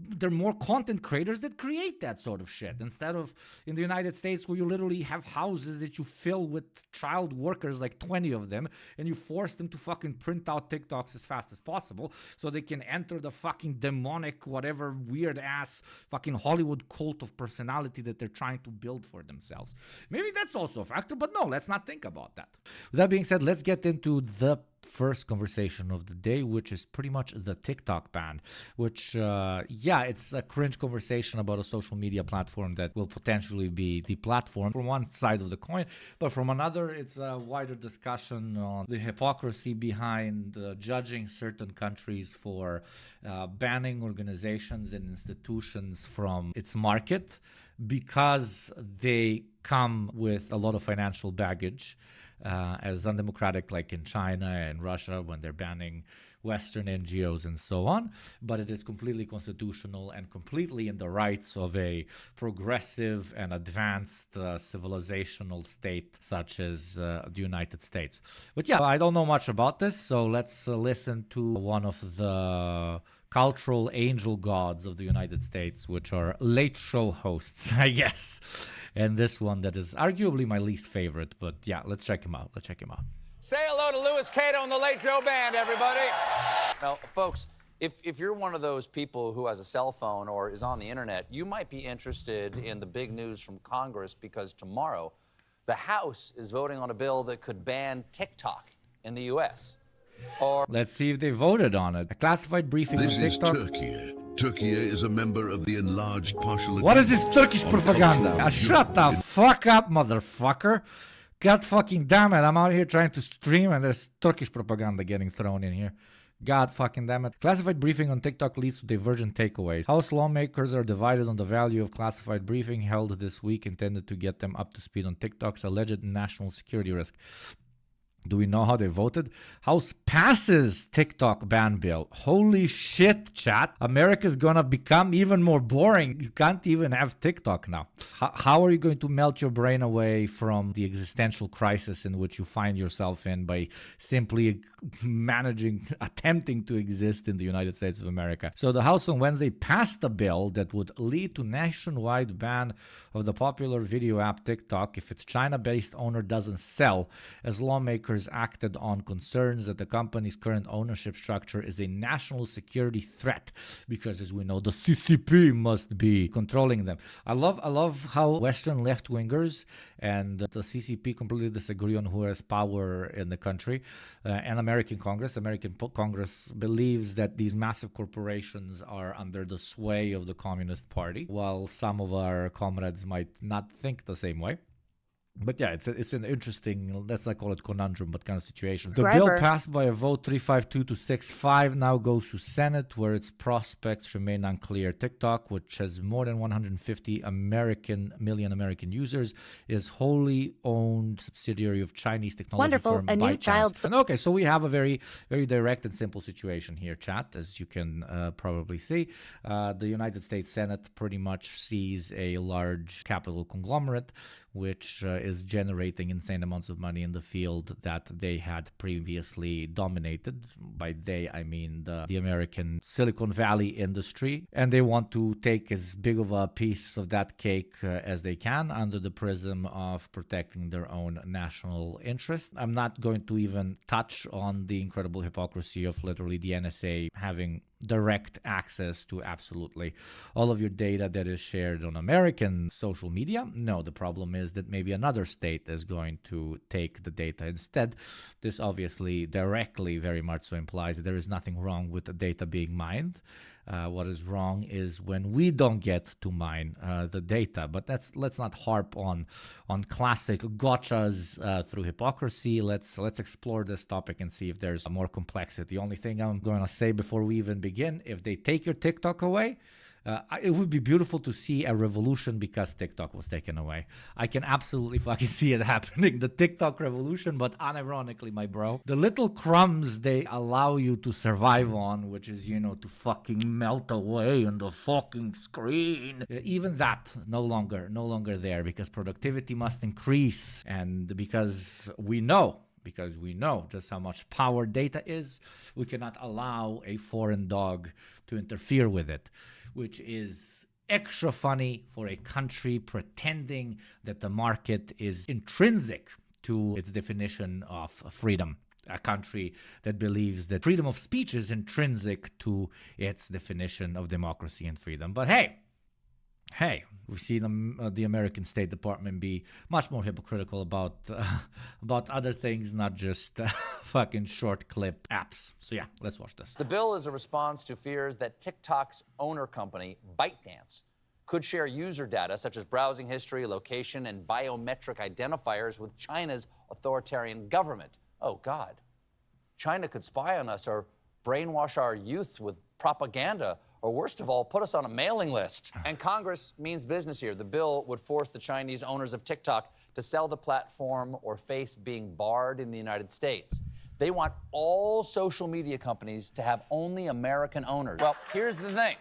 there are more content creators that create that sort of shit, instead of in the United States where you literally have houses that you fill with child workers, like 20 of them, and you force them to fucking print out TikToks as fast as possible so they can enter the fucking demonic, whatever weird ass fucking Hollywood cult of personality that they're trying to build for themselves. Maybe that's also a factor, but no, let's not think about that. With that being said, let's get into the first conversation of the day, which is pretty much the TikTok ban, which, it's a cringe conversation about a social media platform that will potentially be deplatformed from one side of the coin, but from another, it's a wider discussion on the hypocrisy behind judging certain countries for banning organizations and institutions from its market because they come with a lot of financial baggage. As undemocratic, like in China and Russia, when they're banning Western NGOs and so on. But it is completely constitutional and completely in the rights of a progressive and advanced civilizational state such as the United States. But yeah, I don't know much about this, so let's listen to one of the cultural angel gods of the United States, which are late show hosts, I guess. And this one that is arguably my least favorite, but yeah, let's check him out. Say hello to Louis Cato and the Late Joe Band, everybody. Now, folks, if you're one of those people who has a cell phone or is on the internet, you might be interested in the big news from Congress, because tomorrow the House is voting on a bill that could ban TikTok in the U.S. Let's see if they voted on it. A classified briefing on TikTok. This is Turkey. Turkey is a member of the enlarged partial... What is this Turkish propaganda? Shut the fuck up, motherfucker. God fucking damn it. I'm out here trying to stream and there's Turkish propaganda getting thrown in here. God fucking damn it. Classified briefing on TikTok leads to divergent takeaways. House lawmakers are divided on the value of classified briefing held this week, intended to get them up to speed on TikTok's alleged national security risk. Do we know how they voted? House passes TikTok ban bill. Holy shit, chat. America's gonna become even more boring. You can't even have TikTok now. How are you going to melt your brain away from the existential crisis in which you find yourself in by simply attempting to exist in the United States of America? So the House on Wednesday passed a bill that would lead to nationwide ban of the popular video app TikTok if its China-based owner doesn't sell, as lawmakers acted on concerns that the company's current ownership structure is a national security threat, because, as we know, the CCP must be controlling them. I love how Western left-wingers and the CCP completely disagree on who has power in the country. And American Congress believes that these massive corporations are under the sway of the Communist Party, while some of our comrades might not think the same way. But yeah, it's an interesting, let's not call it conundrum, but kind of situation. The bill passed by a vote 352 to 65 now goes to Senate, where its prospects remain unclear. TikTok, which has more than 150 million American users, is wholly owned subsidiary of Chinese technology firm a new child. And okay, so we have a very, very direct and simple situation here, chat, as you can probably see. The United States Senate pretty much sees a large capital conglomerate which is generating insane amounts of money in the field that they had previously dominated. By they, I mean the American Silicon Valley industry. And they want to take as big of a piece of that cake as they can under the prism of protecting their own national interest. I'm not going to even touch on the incredible hypocrisy of literally the NSA having direct access to absolutely all of your data that is shared on American social media. No, the problem is that maybe another state is going to take the data instead. This obviously directly very much so implies that there is nothing wrong with the data being mined. What is wrong is when we don't get to mine the data. But let's not harp on classic gotchas through hypocrisy. Let's explore this topic and see if there's more complexity. The only thing I'm going to say before we even begin, if they take your TikTok away, it would be beautiful to see a revolution because TikTok was taken away. I can absolutely fucking see it happening, the TikTok revolution, but unironically, my bro, the little crumbs they allow you to survive on, which is, to fucking melt away on the fucking screen, even that no longer there, because productivity must increase, and because we know just how much power data is, we cannot allow a foreign dog to interfere with it. which is extra funny for a country pretending that the market is intrinsic to its definition of freedom. A country that believes that freedom of speech is intrinsic to its definition of democracy and freedom. But hey, we've seen the American State Department be much more hypocritical about other things, not just fucking short clip apps. So yeah, let's watch this. The bill is a response to fears that TikTok's owner company, ByteDance, could share user data such as browsing history, location, and biometric identifiers with China's authoritarian government. Oh, God. China could spy on us or brainwash our youth with propaganda, or worst of all, put us on a mailing list. And Congress means business here. The bill would force the Chinese owners of TikTok to sell the platform or face being barred in the United States. They want all social media companies to have only American owners. Well, here's the thing.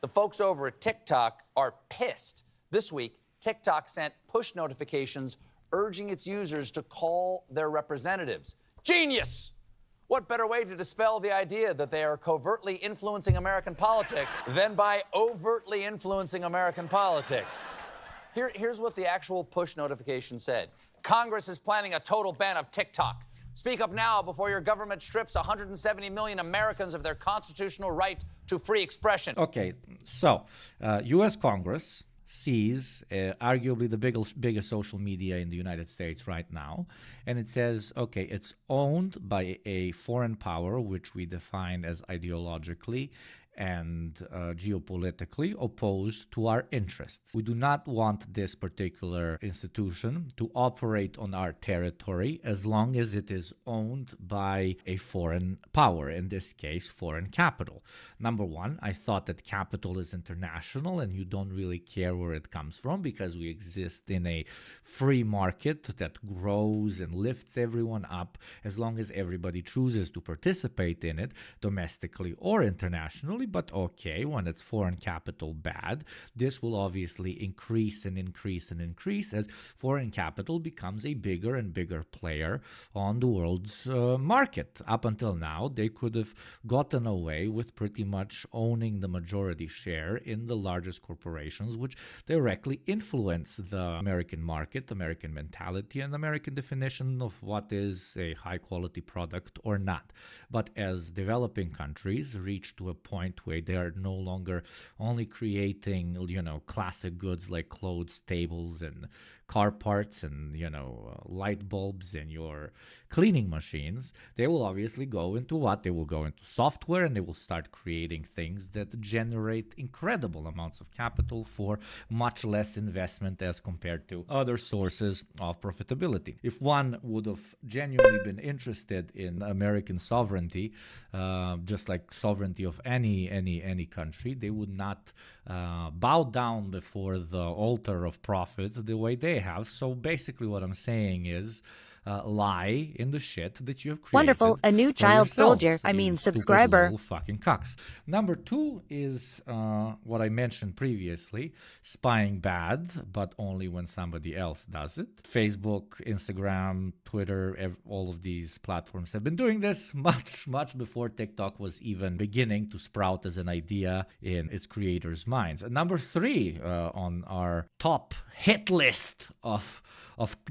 The folks over at TikTok are pissed. This week, TikTok sent push notifications urging its users to call their representatives. Genius! What better way to dispel the idea that they are covertly influencing American politics than by overtly influencing American politics? Here's what the actual push notification said. Congress is planning a total ban of TikTok. Speak up now before your government strips 170 million Americans of their constitutional right to free expression. Okay, so U.S. Congress sees arguably the biggest social media in the United States right now, and it says, okay, it's owned by a foreign power, which we define as ideologically and geopolitically opposed to our interests. We do not want this particular institution to operate on our territory as long as it is owned by a foreign power, in this case, foreign capital. Number one, I thought that capital is international and you don't really care where it comes from because we exist in a free market that grows and lifts everyone up as long as everybody chooses to participate in it, domestically or internationally. But okay, when it's foreign capital bad, this will obviously increase and increase and increase as foreign capital becomes a bigger and bigger player on the world's market. Up until now, they could have gotten away with pretty much owning the majority share in the largest corporations, which directly influence the American market, American mentality, and American definition of what is a high-quality product or not. But as developing countries reach to a point where they are no longer only creating, classic goods like clothes, tables, and car parts and, light bulbs and your cleaning machines, they will obviously go into what? They will go into software and they will start creating things that generate incredible amounts of capital for much less investment as compared to other sources of profitability. If one would have genuinely been interested in American sovereignty, just like sovereignty of any country, they would not bow down before the altar of profit the way they have. So basically what I'm saying is lie in the shit that you have created. Wonderful, a new child soldier, subscriber. Little fucking cucks. Number two is what I mentioned previously, spying bad, but only when somebody else does it. Facebook, Instagram, Twitter, all of these platforms have been doing this much before TikTok was even beginning to sprout as an idea in its creators' minds. And number three on our top hit list of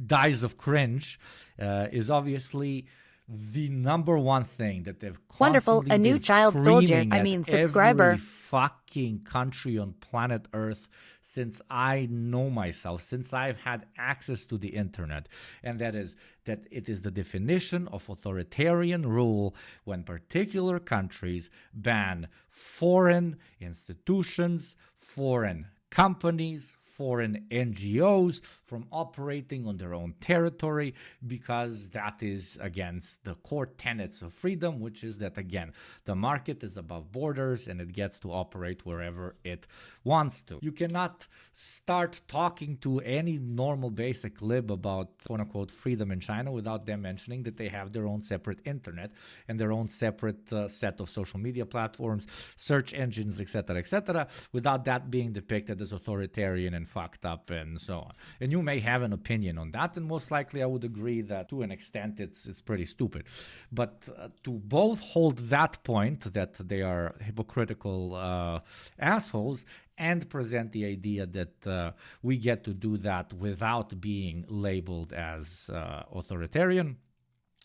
dies of cringe is obviously the number one thing that they've Wonderful, a new child soldier, subscriber. Every fucking country on planet Earth since I know myself, since I've had access to the internet, and that is that it is the definition of authoritarian rule when particular countries ban foreign institutions, foreign companies, foreign NGOs from operating on their own territory, because that is against the core tenets of freedom, which is that, again, the market is above borders and it gets to operate wherever it wants to. You cannot start talking to any normal basic lib about quote-unquote freedom in China without them mentioning that they have their own separate internet and their own separate set of social media platforms, search engines, etc., without that being depicted as authoritarian and and fucked up and so on. And you may have an opinion on that, and most likely I would agree that to an extent it's pretty stupid. But to both hold that point that they are hypocritical assholes and present the idea that we get to do that without being labeled as authoritarian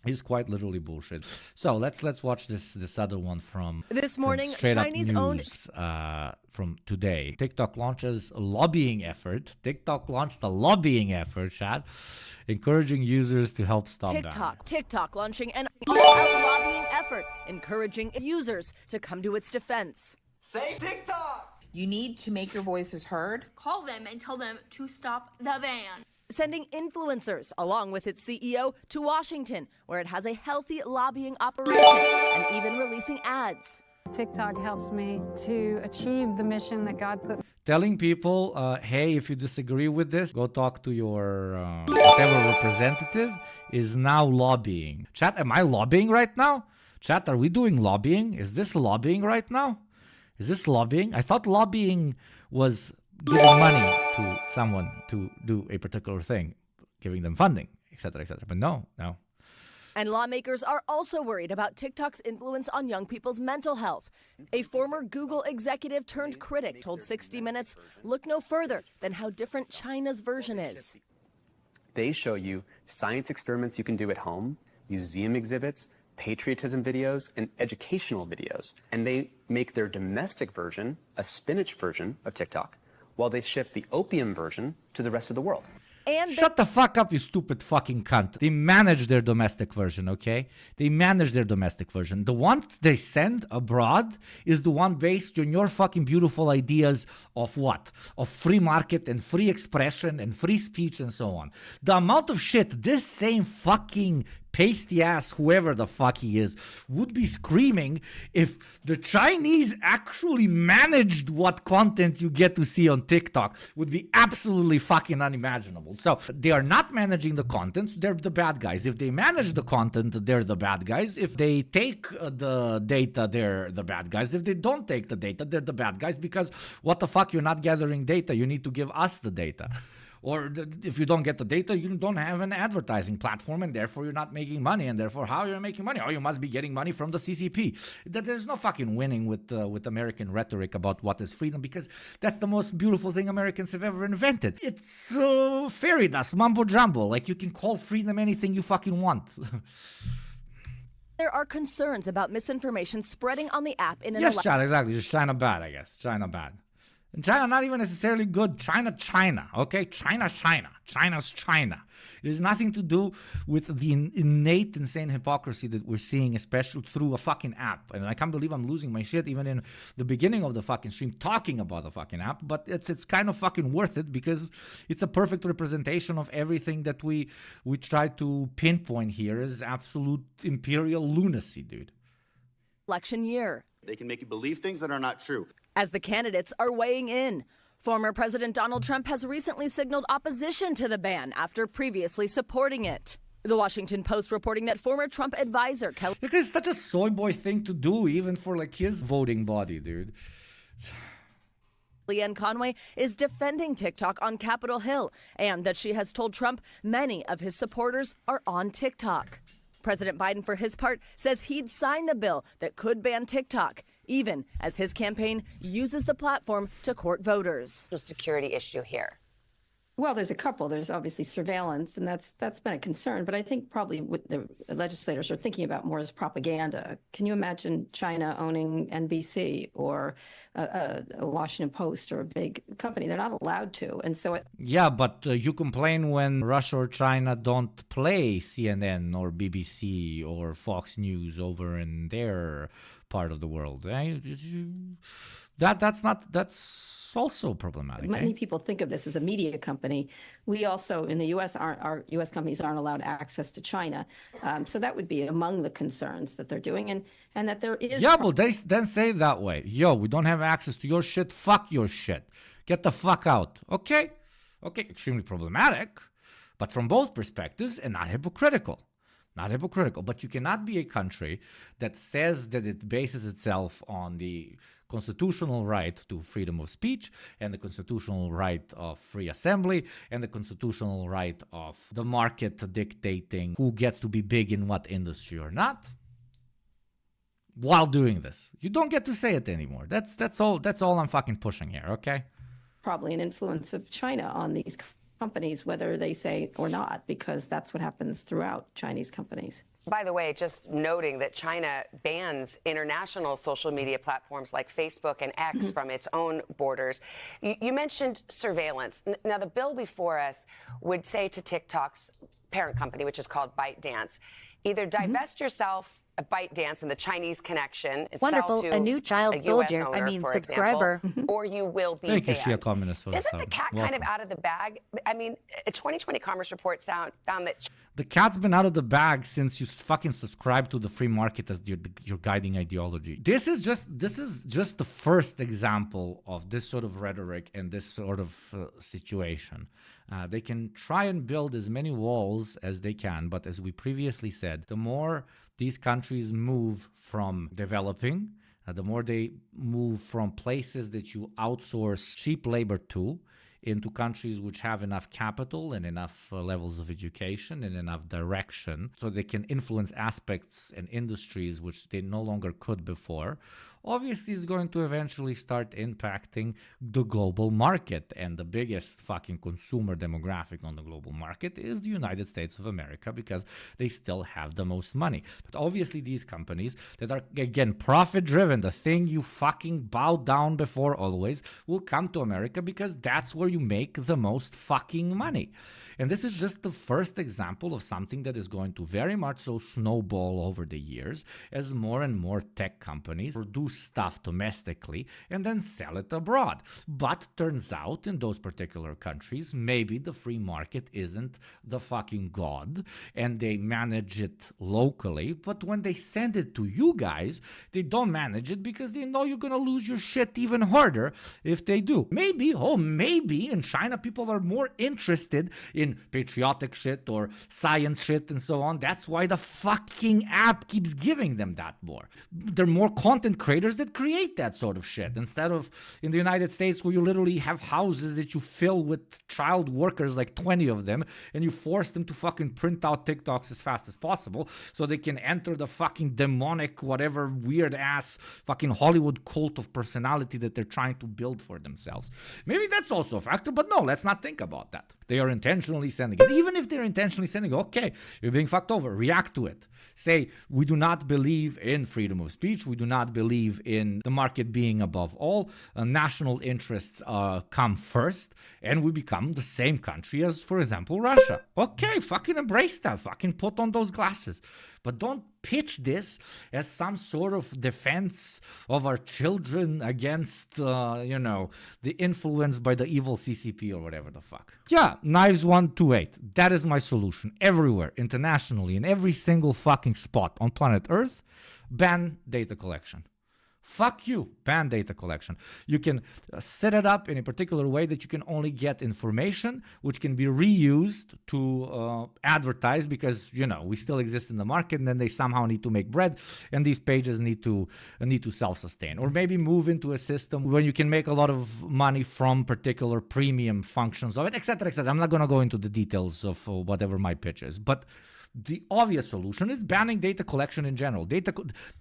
is quite literally bullshit. So let's watch this other one from this morning. Straight Chinese-owned Up News from today. TikTok launches a lobbying effort. TikTok launched a lobbying effort, chat, encouraging users to help stop that. TikTok launching an all-out lobbying effort, encouraging users to come to its defense. Say TikTok! You need to make your voices heard. Call them and tell them to stop the ban. Sending influencers, along with its CEO, to Washington, where it has a healthy lobbying operation, and even releasing ads. TikTok helps me to achieve the mission that God put. Telling people, hey, if you disagree with this, go talk to your whatever representative, is now lobbying. Chat, am I lobbying right now? Chat, are we doing lobbying? Is this lobbying right now? Is this lobbying? I thought lobbying was giving money to someone to do a particular thing, giving them funding, etc., etc. But no. And lawmakers are also worried about TikTok's influence on young people's mental health. A former Google executive turned critic told 60 Minutes, look no further than how different China's version is. They show you science experiments you can do at home, museum exhibits, patriotism videos, and educational videos. And they make their domestic version a spinach version of TikTok, while they ship the opium version to the rest of the world. And shut the fuck up, you stupid fucking cunt. They manage their domestic version, okay? They manage their domestic version. The one they send abroad is the one based on your fucking beautiful ideas of what? Of free market and free expression and free speech and so on. The amount of shit this same fucking pasty ass, whoever the fuck he is, would be screaming if the Chinese actually managed what content you get to see on TikTok would be absolutely fucking unimaginable. So they are not managing the content, they're the bad guys. If they manage the content, they're the bad guys. If they take the data, they're the bad guys. If they don't take the data, they're the bad guys, because what the fuck, you're not gathering data, you need to give us the data. Or if you don't get the data, you don't have an advertising platform, and therefore you're not making money. And therefore, how you're making money? Oh, you must be getting money from the CCP. There's no fucking winning with American rhetoric about what is freedom, because that's the most beautiful thing Americans have ever invented. It's fairy dust, mumbo jumbo. Like, you can call freedom anything you fucking want. there are concerns about misinformation spreading on the app in an Yes, China, exactly. Just China bad, I guess. China bad. And China not even necessarily good. China, okay? China's China. It has nothing to do with the innate insane hypocrisy that we're seeing, especially through a fucking app. And I can't believe I'm losing my shit even in the beginning of the fucking stream talking about the fucking app. But it's kind of fucking worth it, because it's a perfect representation of everything that we try to pinpoint here as absolute imperial lunacy, dude. Election year. They can make you believe things that are not true. As the candidates are weighing in, former President Donald Trump has recently signaled opposition to the ban after previously supporting it. The Washington Post reporting that former Trump advisor Kelly... Because it's such a soy boy thing to do, even for like his voting body, dude. Leanne Conway is defending TikTok on Capitol Hill, and that she has told Trump many of his supporters are on TikTok. President Biden, for his part, says he'd sign the bill that could ban TikTok, even as his campaign uses the platform to court voters. The security issue here. Well, there's a couple. There's obviously surveillance, and that's been a concern. But I think probably what the legislators are thinking about more is propaganda. Can you imagine China owning NBC or a Washington Post or a big company? They're not allowed to. And so yeah, but you complain when Russia or China don't play CNN or BBC or Fox News over in their part of the world. That's also problematic. Many people think of this as a media company. We also, in the U.S., our U.S. companies aren't allowed access to China. So that would be among the concerns that they're doing, and that there is... Yeah, but they then say it that way. Yo, we don't have access to your shit. Fuck your shit. Get the fuck out. Okay, extremely problematic, but from both perspectives and not hypocritical. not hypocritical, but you cannot be a country that says that it bases itself on the constitutional right to freedom of speech and the constitutional right of free assembly and the constitutional right of the market dictating who gets to be big in what industry or not. While doing this, you don't get to say it anymore. That's all I'm fucking pushing here, okay? Probably an influence of China on these companies, whether they say or not, because that's what happens throughout Chinese companies. By the way, just noting that China bans international social media platforms like Facebook and X from its own borders. You mentioned surveillance. Now, the bill before us would say to TikTok's parent company, which is called ByteDance, either divest yourself of ByteDance and the Chinese connection, and Wonderful, sell to a new child US soldier, owner, I mean for subscriber. example, or you will be Thank you, banned. Shia Communist, for Isn't the cat kind of out of the bag? I mean, a 2020 Commerce report found that the cat's been out of the bag since you fucking subscribe to the free market as your guiding ideology. This is just the first example of this sort of rhetoric and this sort of situation. They can try and build as many walls as they can, but as we previously said, the more these countries move from developing, the more they move from places that you outsource cheap labor to, into countries which have enough capital and enough levels of education and enough direction so they can influence aspects and industries which they no longer could before, obviously is going to eventually start impacting the global market. And the biggest fucking consumer demographic on the global market is the United States of America, because they still have the most money. But obviously these companies that are, again, profit driven, the thing you fucking bow down before always, will come to America because that's where you make the most fucking money. And this is just the first example of something that is going to very much so snowball over the years as more and more tech companies produce stuff domestically and then sell it abroad. But turns out in those particular countries, maybe the free market isn't the fucking god and they manage it locally. But when they send it to you guys, they don't manage it because they know you're going to lose your shit even harder if they do. Maybe in China, people are more interested in patriotic shit or science shit and so on. That's why the fucking app keeps giving them that more. They're more content creators that create that sort of shit, instead of in the United States where you literally have houses that you fill with child workers, like 20 of them, and you force them to fucking print out TikToks as fast as possible so they can enter the fucking demonic, whatever weird ass fucking Hollywood cult of personality that they're trying to build for themselves. Maybe that's also a factor, but no, let's not think about that. They are intentionally sending it. Even if they're intentionally sending it, okay, you're being fucked over. React to it. Say, we do not believe in freedom of speech. We do not believe in the market being above all. National interests come first, and we become the same country as, for example, Russia. Okay, fucking embrace that. Fucking put on those glasses. But don't pitch this as some sort of defense of our children against, the influence by the evil CCP or whatever the fuck. Yeah, knives 128. That is my solution. Everywhere, internationally, in every single fucking spot on planet Earth, ban data collection. Fuck you, ban data collection. You can set it up in a particular way that you can only get information which can be reused to advertise, because, we still exist in the market, and then they somehow need to make bread, and these pages need to self-sustain. Or maybe move into a system where you can make a lot of money from particular premium functions of it, etc., etc. I'm not going to go into the details of whatever my pitch is, but the obvious solution is banning data collection in general.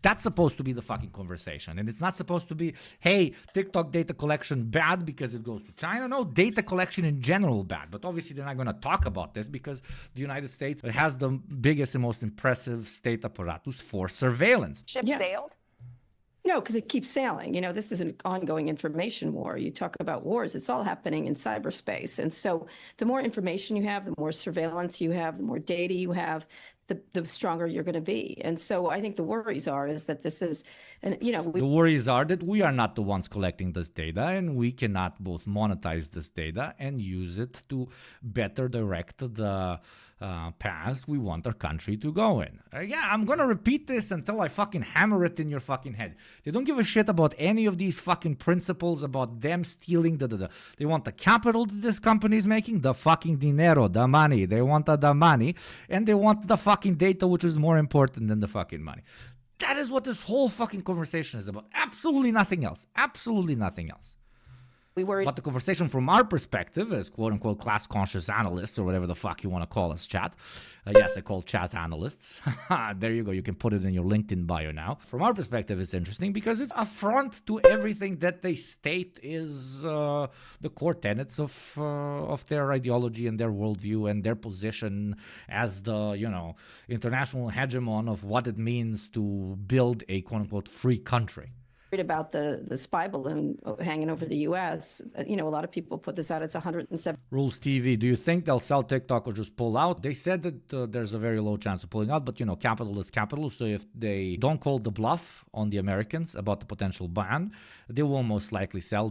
That's supposed to be the fucking conversation. And it's not supposed to be, hey, TikTok data collection bad because it goes to China. No, data collection in general bad. But obviously they're not going to talk about this because the United States has the biggest and most impressive state apparatus for surveillance. Ship sailed? No, because it keeps sailing. This is an ongoing information war. You talk about wars, it's all happening in cyberspace. And so the more information you have, the more surveillance you have, the more data you have, the stronger you're going to be. And so I think the worries is that this is And, the worries are that we are not the ones collecting this data, and we cannot both monetize this data and use it to better direct the path we want our country to go in. Yeah, I'm going to repeat this until I fucking hammer it in your fucking head. They don't give a shit about any of these fucking principles about them stealing They want the capital that this company is making, the fucking dinero, the money. They want the money, and they want the fucking data, which is more important than the fucking money. That is what this whole fucking conversation is about. Absolutely nothing else. Absolutely nothing else. But the conversation from our perspective as quote-unquote class-conscious analysts, or whatever the fuck you want to call us, chat. Yes, I call chat analysts. There you go. You can put it in your LinkedIn bio now. From our perspective, it's interesting because it's affront to everything that they state is the core tenets of their ideology and their worldview and their position as the, international hegemon of what it means to build a quote-unquote free country. About the spy balloon hanging over the U.S. A lot of people put this out. It's 107. Rules TV, do you think they'll sell TikTok or just pull out? They said that there's a very low chance of pulling out, but capital is capital. So if they don't call the bluff on the Americans about the potential ban, they will most likely sell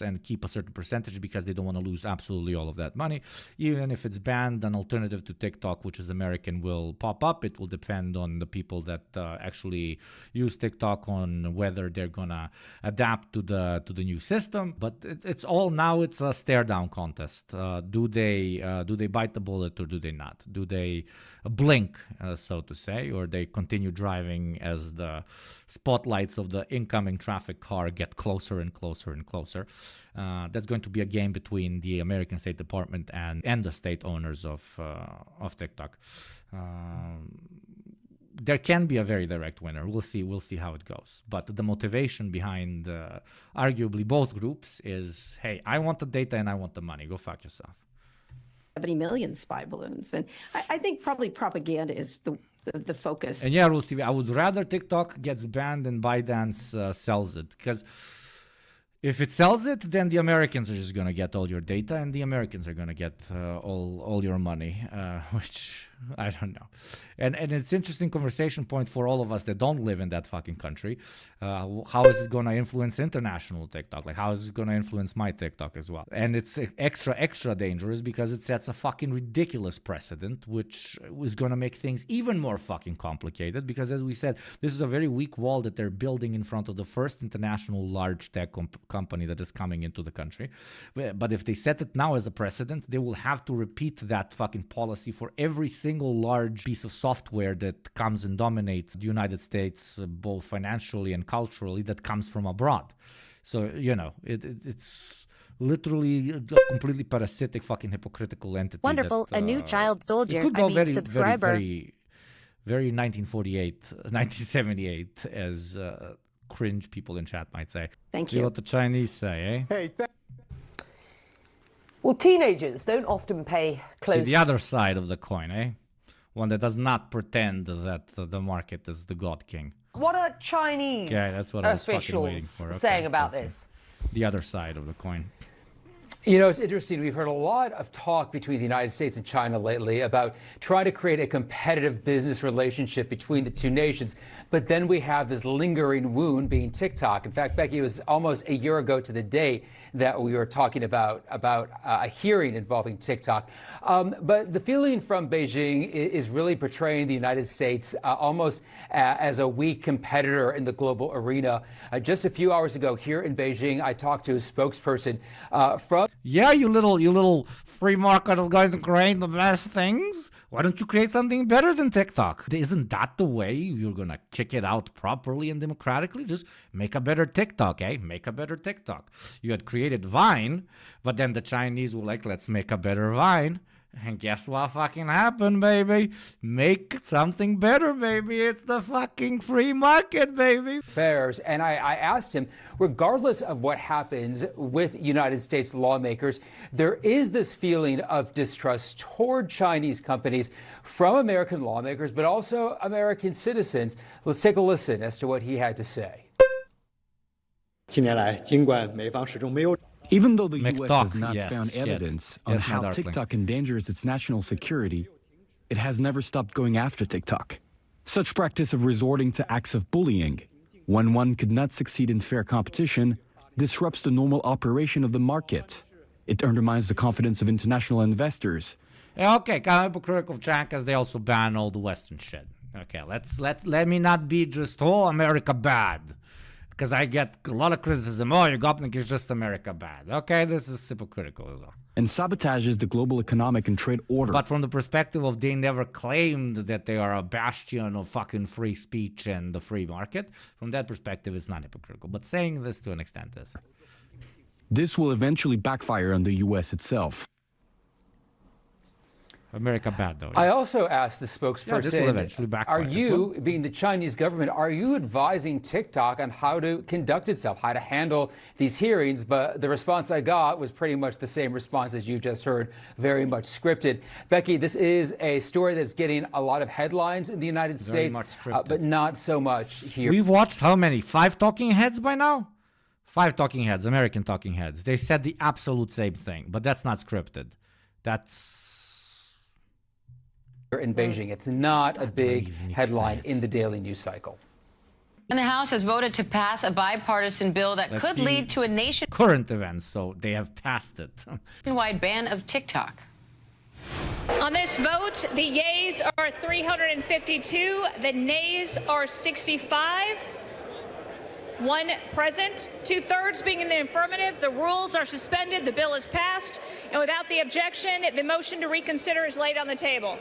and keep a certain percentage because they don't want to lose absolutely all of that money. Even if it's banned, an alternative to TikTok, which is American, will pop up. It will depend on the people that actually use TikTok on whether they're gonna adapt to the new system. But it's a stare down contest. Do they bite the bullet or do they not? Do they blink, so to say, or they continue driving as the spotlights of the incoming traffic car get closer and closer and closer? That's going to be a game between the American State Department and the state owners of TikTok. There can be a very direct winner. We'll see how it goes. But the motivation behind arguably both groups is, hey, I want the data and I want the money. Go fuck yourself. 70 million spy balloons. And I think probably propaganda is the focus. And yeah, Rules TV, I would rather TikTok gets banned than ByteDance sells it. Because if it sells it, then the Americans are just going to get all your data and the Americans are going to get all your money, which I don't know. And it's an interesting conversation point for all of us that don't live in that fucking country. How is it going to influence international TikTok? Like, how is it going to influence my TikTok as well? And it's extra dangerous because it sets a fucking ridiculous precedent, which is going to make things even more fucking complicated because, as we said, this is a very weak wall that they're building in front of the first international large tech company that is coming into the country. But if they set it now as a precedent, they will have to repeat that fucking policy for every single large piece of software that comes and dominates the United States, both financially and culturally, that comes from abroad. So, it's literally a completely parasitic, fucking hypocritical entity. Wonderful, a new child soldier. It could go subscriber. Very, very 1978, as cringe people in chat might say. Thank See you. what the Chinese say, eh? Hey, well, teenagers don't often pay close. See the other side of the coin, eh? One that does not pretend that the market is the God King. What are Chinese that's what I was fucking waiting officials for. Okay, saying about this? The other side of the coin. It's interesting. We've heard a lot of talk between the United States and China lately about trying to create a competitive business relationship between the two nations. But then we have this lingering wound being TikTok. In fact, Becky, it was almost a year ago to the day that we were talking about a hearing involving TikTok. But the feeling from Beijing is really portraying the United States almost as a weak competitor in the global arena. Just a few hours ago here in Beijing, I talked to a spokesperson from. Yeah, you little free market is going to create the best things. Why don't you create something better than TikTok? Isn't that the way you're going to kick it out properly and democratically? Just make a better TikTok, eh? Make a better TikTok. You had created Vine, but then the Chinese were like, let's make a better Vine. And guess what fucking happened, baby? Make something better, baby. It's the fucking free market, baby. Affairs. And I asked him, regardless of what happens with United States lawmakers, there is this feeling of distrust toward Chinese companies from American lawmakers, but also American citizens. Let's take a listen as to what he had to say. Even though the U.S. has McTalk, not yes, found shit. evidence on Yes, my how darling. TikTok endangers its national security, it has never stopped going after TikTok. Such practice of resorting to acts of bullying When one could not succeed in fair competition, disrupts the normal operation of the market. It undermines the confidence of international investors. Okay, kind of hypocritical of China because they also ban all the Western shit. Okay, let me not be just, oh, America bad. Because I get a lot of criticism, oh, Yugopnik is just America bad. Okay, this is hypocritical as well. And sabotages the global economic and trade order. But from the perspective of they never claimed that they are a bastion of fucking free speech and the free market, from that perspective, it's not hypocritical. But saying this to an extent is. This will eventually backfire on the U.S. itself. America bad, though. Yeah. I also asked the spokesperson, this will eventually backfire. Are you, being the Chinese government, are you advising TikTok on how to conduct itself, how to handle these hearings? But the response I got was pretty much the same response as you just heard, very much scripted. Becky, this is a story that's getting a lot of headlines in the United States, but not so much here. We've watched how many? 5 talking heads by now? 5 talking heads, American talking heads. They said the absolute same thing, but that's not scripted. That's... in Beijing. It's not a big headline in the daily news cycle. And the House has voted to pass a bipartisan bill that could lead to a nationwide current events, so they have passed it. ban of TikTok. On this vote, the yeas are 352, the nays are 65. 1 present, 2/3 being in the affirmative. The rules are suspended. The bill is passed. And without the objection, the motion to reconsider is laid on the table.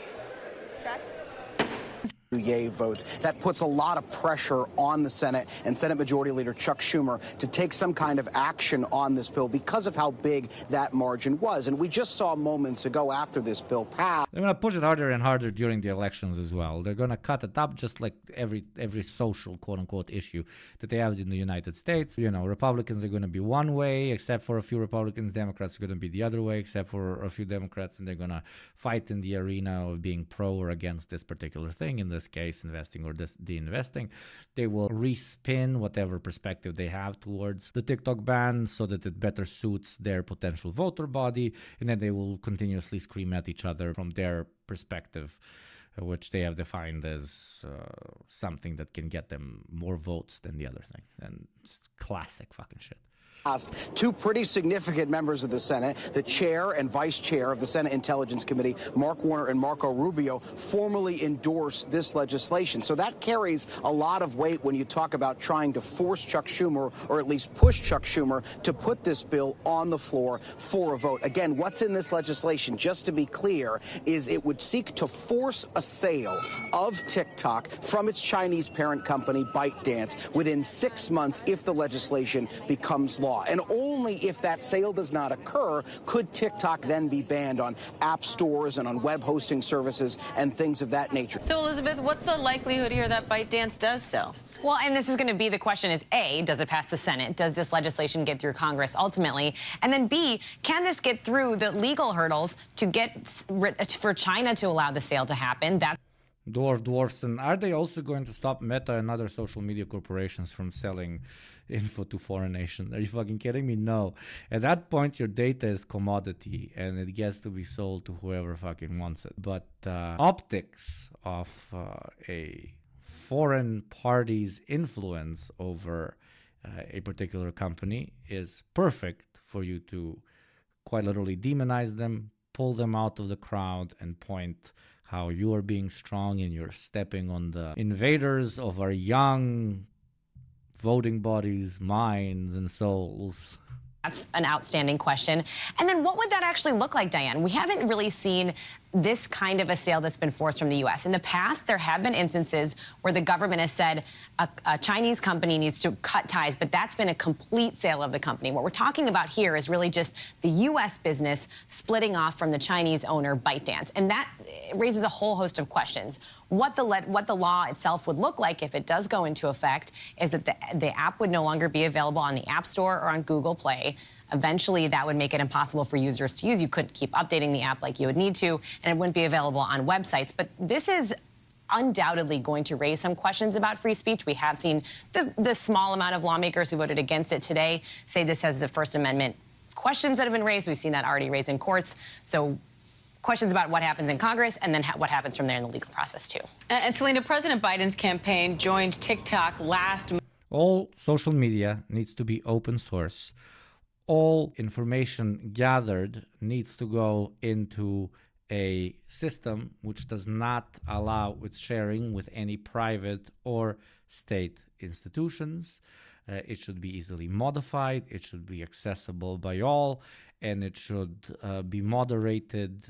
Yay votes. That puts a lot of pressure on the Senate and Senate Majority Leader Chuck Schumer to take some kind of action on this bill because of how big that margin was. And we just saw moments ago after this bill passed. They're going to push it harder and harder during the elections as well. They're going to cut it up just like every social quote-unquote issue that they have in the United States. You know, Republicans are going to be one way, except for a few Republicans. Democrats are going to be the other way, except for a few Democrats, and they're going to fight in the arena of being pro or against this particular thing. In this case, investing or de-investing. They will respin whatever perspective they have towards the TikTok ban so that it better suits their potential voter body, and then they will continuously scream at each other from their perspective, which they have defined as something that can get them more votes than the other thing. And it's classic fucking shit. 2 pretty significant members of the Senate, the chair and vice chair of the Senate Intelligence Committee, Mark Warner and Marco Rubio, formally endorsed this legislation. So that carries a lot of weight when you talk about trying to force Chuck Schumer, or at least push Chuck Schumer, to put this bill on the floor for a vote. Again, what's in this legislation, just to be clear, is it would seek to force a sale of TikTok from its Chinese parent company, ByteDance, within 6 months if the legislation becomes law. And only if that sale does not occur could TikTok then be banned on app stores and on web hosting services and things of that nature. So, Elizabeth, what's the likelihood here that ByteDance does sell? Well, and this is going to be the question is, A, does it pass the Senate? Does this legislation get through Congress ultimately? And then B, can this get through the legal hurdles to get for China to allow the sale to happen? Dwarfs, and are they also going to stop Meta and other social media corporations from selling info to foreign nations? Are you fucking kidding me? No. At that point, your data is commodity and it gets to be sold to whoever fucking wants it. But optics of a foreign party's influence over a particular company is perfect for you to quite literally demonize them, pull them out of the crowd, and point how you are being strong and you're stepping on the invaders of our young voting bodies' minds and souls. That's an outstanding question. And then what would that actually look like, Diane? We haven't really seen this kind of a sale that's been forced from the U.S. In the past, there have been instances where the government has said a Chinese company needs to cut ties, but that's been a complete sale of the company. What we're talking about here is really just the U.S. business splitting off from the Chinese owner, ByteDance. And that raises a whole host of questions. What the law itself would look like if it does go into effect is that the app would no longer be available on the App Store or on Google Play. Eventually, that would make it impossible for users to use. You couldn't keep updating the app like you would need to, and it wouldn't be available on websites. But this is undoubtedly going to raise some questions about free speech. We have seen the small amount of lawmakers who voted against it today say this has the First Amendment questions that have been raised. We've seen that already raised in courts. So questions about what happens in Congress and then what happens from there in the legal process, too. And Selena, President Biden's campaign joined TikTok last month. All social media needs to be open source. All information gathered needs to go into a system which does not allow its sharing with any private or state institutions. It should be easily modified, it should be accessible by all, and it should be moderated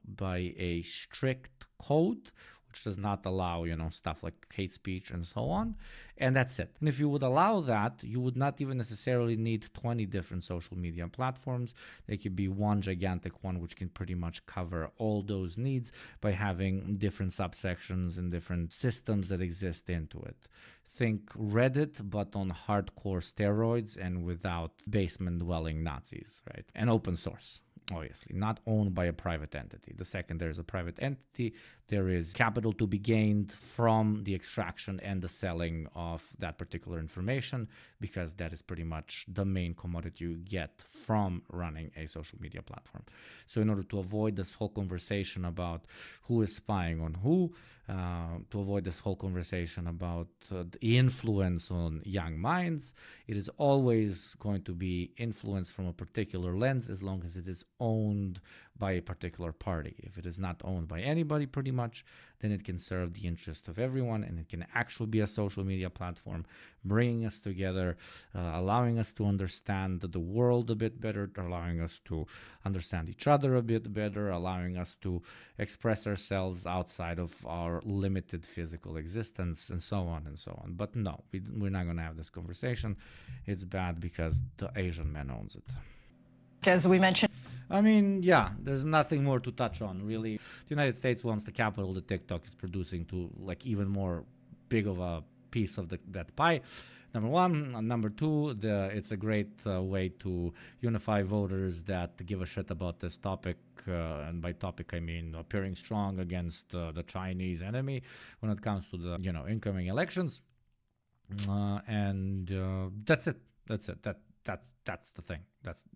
by a strict code which does not allow, stuff like hate speech and so on. And that's it. And if you would allow that, you would not even necessarily need 20 different social media platforms. There could be one gigantic one which can pretty much cover all those needs by having different subsections and different systems that exist into it. Think Reddit, but on hardcore steroids and without basement-dwelling Nazis, right? And open source. Obviously, not owned by a private entity. The second there's a private entity, there is capital to be gained from the extraction and the selling of that particular information, because that is pretty much the main commodity you get from running a social media platform. So in order to avoid this whole conversation about who is spying on who, to avoid this whole conversation about the influence on young minds, it is always going to be influenced from a particular lens as long as it is owned by a particular party. If it is not owned by anybody, pretty much, then it can serve the interest of everyone, and it can actually be a social media platform, bringing us together, allowing us to understand the world a bit better, allowing us to understand each other a bit better, allowing us to express ourselves outside of our limited physical existence, and so on and so on. But no, we're not going to have this conversation. It's bad because the Asian man owns it. As we mentioned, I mean, yeah, there's nothing more to touch on, really. The United States wants the capital that TikTok is producing to, like, even more big of a piece of that pie. Number one. And number two, it's a great way to unify voters that give a shit about this topic. And by topic, I mean appearing strong against the Chinese enemy when it comes to the, incoming elections. And that's it. That's it. That's the thing.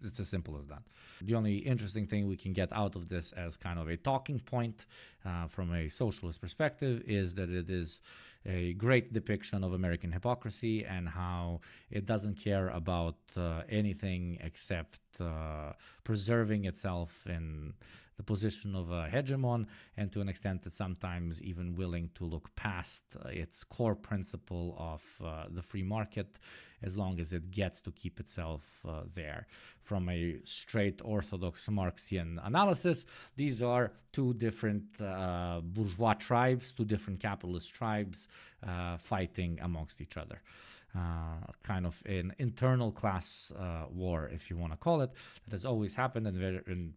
It's as simple as that. The only interesting thing we can get out of this as kind of a talking point from a socialist perspective is that it is a great depiction of American hypocrisy and how it doesn't care about anything except preserving itself in the position of a hegemon, and to an extent that sometimes even willing to look past its core principle of the free market, as long as it gets to keep itself there. From a straight orthodox Marxian analysis, these are two different bourgeois tribes, two different capitalist tribes fighting amongst each other. Kind of an internal class war, if you want to call it, that has always happened and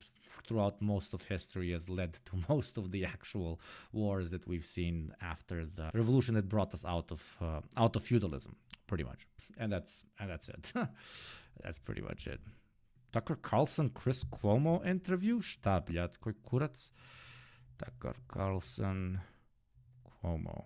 throughout most of history has led to most of the actual wars that we've seen after the revolution that brought us out of feudalism, pretty much. And that's it. That's pretty much it. Tucker Carlson, Chris Cuomo interview? Šta, блядь, koj kurac? Tucker Carlson, Cuomo.